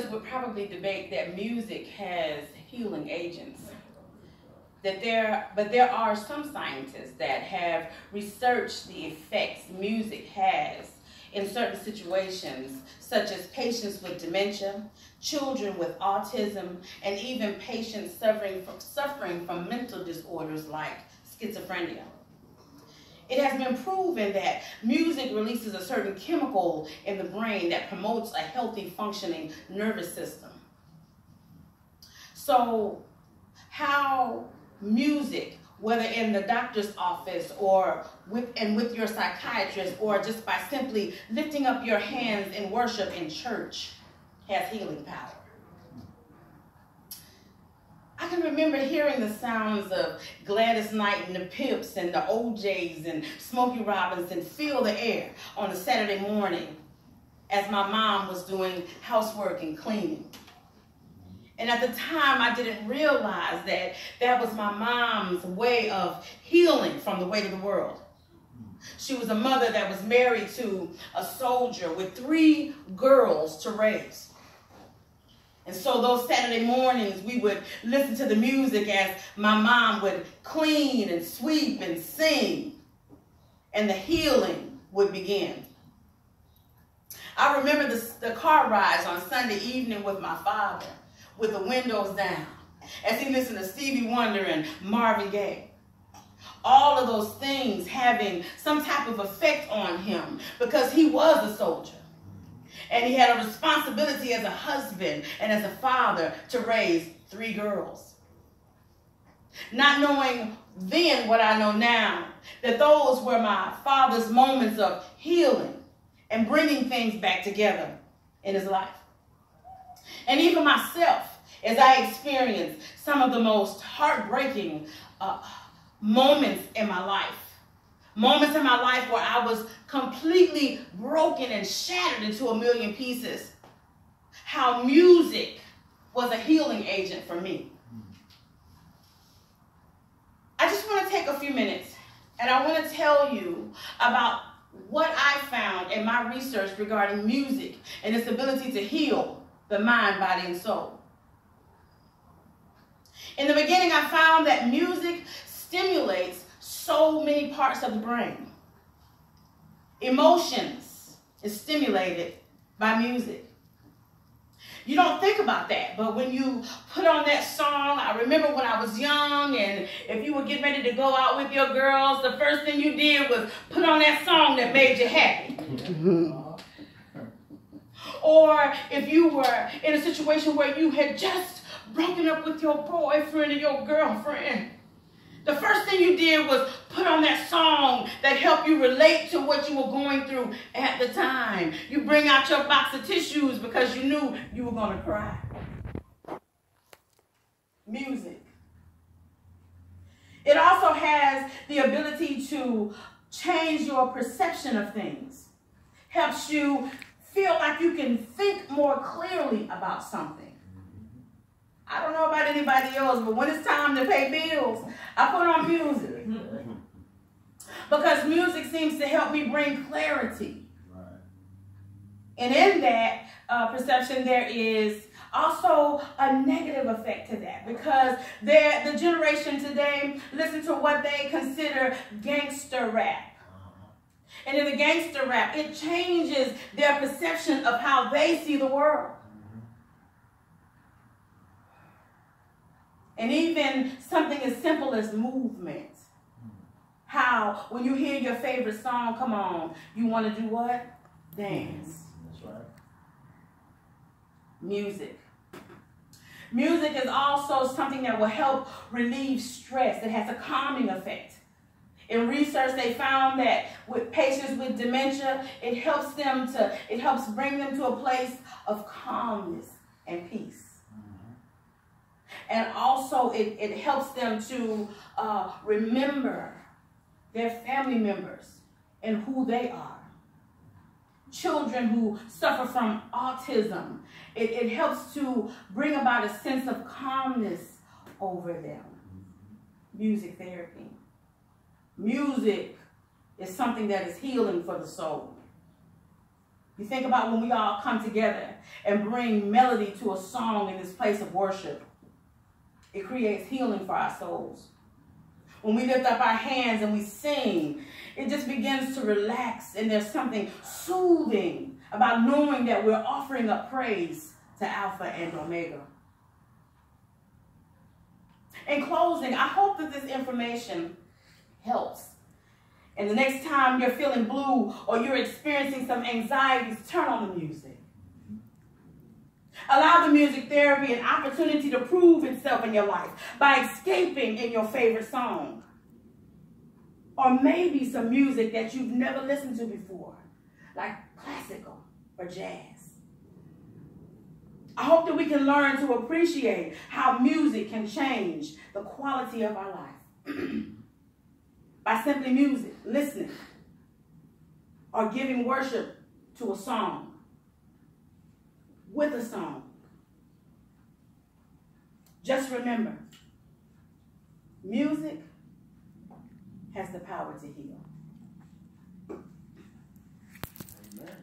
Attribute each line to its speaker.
Speaker 1: scientists would probably debate that music has healing agents. But there are some scientists that have researched the effects music has in certain situations, such as patients with dementia, children with autism, and even patients suffering from mental disorders like schizophrenia. It has been proven that music releases a certain chemical in the brain that promotes a healthy functioning nervous system. So how music, whether in the doctor's office or with your psychiatrist, or just by simply lifting up your hands in worship in church, has healing power. I can remember hearing the sounds of Gladys Knight and the Pips and the OJs and Smokey Robinson fill the air on a Saturday morning as my mom was doing housework and cleaning. And at the time, I didn't realize that that was my mom's way of healing from the weight of the world. She was a mother that was married to a soldier with 3 girls to raise. And so those Saturday mornings, we would listen to the music as my mom would clean and sweep and sing, and the healing would begin. I remember the car rides on Sunday evening with my father, with the windows down, as he listened to Stevie Wonder and Marvin Gaye. All of those things having some type of effect on him because he was a soldier. And he had a responsibility as a husband and as a father to raise 3 girls. Not knowing then what I know now, that those were my father's moments of healing and bringing things back together in his life. And even myself, as I experienced some of the most heartbreaking moments in my life. Moments in my life where I was completely broken and shattered into a million pieces. How music was a healing agent for me. I just want to take a few minutes and I want to tell you about what I found in my research regarding music and its ability to heal the mind, body, and soul. In the beginning, I found that music stimulates so many parts of the brain. Emotions is stimulated by music. You don't think about that, but when you put on that song, I remember when I was young, and if you were getting ready to go out with your girls, the first thing you did was put on that song that made you happy. Or if you were in a situation where you had just broken up with your boyfriend or your girlfriend, the first thing you did was put on that song that helped you relate to what you were going through at the time. You bring out your box of tissues because you knew you were going to cry. Music. It also has the ability to change your perception of things. Helps you feel like you can think more clearly about something. I don't know about anybody else, but when it's time to pay bills, I put on music. Because music seems to help me bring clarity. Right. And in that perception, there is also a negative effect to that. Because the generation today listen to what they consider gangster rap. And in the gangster rap, it changes their perception of how they see the world. And even something as simple as movement. How when you hear your favorite song come on, you want to do what? Dance. That's right. Music. Music is also something that will help relieve stress. It has a calming effect. In research, they found that with patients with dementia, it helps bring them to a place of calmness and peace. And also, it helps them to remember their family members and who they are. Children who suffer from autism, it helps to bring about a sense of calmness over them. Music therapy. Music is something that is healing for the soul. You think about when we all come together and bring melody to a song in this place of worship. It creates healing for our souls. When we lift up our hands and we sing, it just begins to relax, and there's something soothing about knowing that we're offering up praise to Alpha and Omega. In closing, I hope that this information helps. And the next time you're feeling blue or you're experiencing some anxieties, turn on the music. Allow the music therapy an opportunity to prove itself in your life by escaping in your favorite song. Or maybe some music that you've never listened to before, like classical or jazz. I hope that we can learn to appreciate how music can change the quality of our life. By simply music, listening, or giving worship to a song, with a song. Just remember, music has the power to heal.
Speaker 2: Amen.